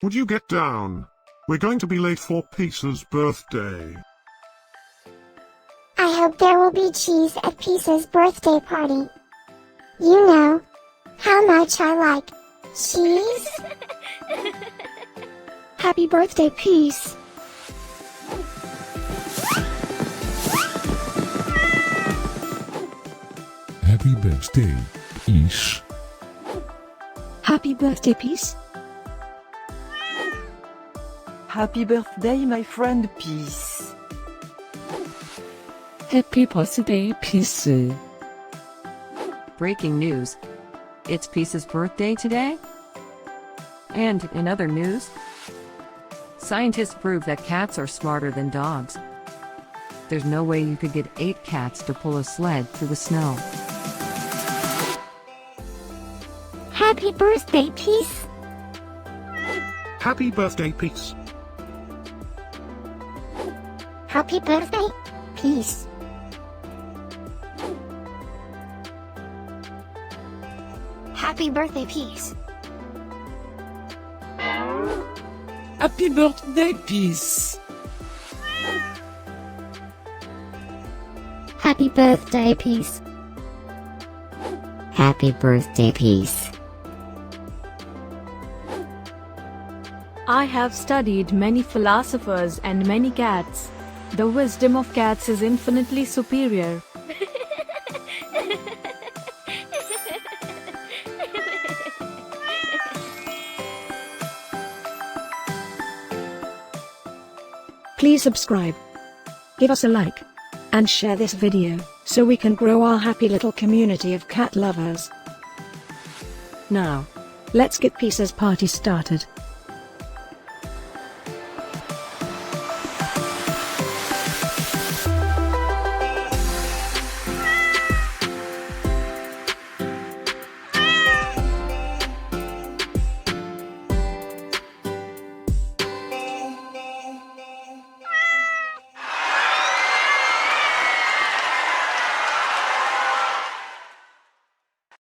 Would you get down? We're going to be late for Pisa's birthday. I hope there will be cheese at Pisa's birthday party. You know how much I like cheese. Happy birthday, Peace. Happy birthday, Peace. Happy birthday, Peace. Happy birthday, my friend Peace. Happy birthday, Peace. Breaking news. It's Pisa's birthday today? And in other news, scientists prove that cats are smarter than dogs. There's no way you could get 8 cats to pull a sled through the snow. Happy birthday, Peace. Happy birthday, Peace. Happy birthday, Peace. Happy birthday, Peace. Happy birthday, Peace. Happy birthday, Peace. Happy birthday, Peace. I have studied many philosophers and many cats. The wisdom of cats is infinitely superior. Please subscribe, give us a like, and share this video, so we can grow our happy little community of cat lovers. Now, let's get Pisa's party started.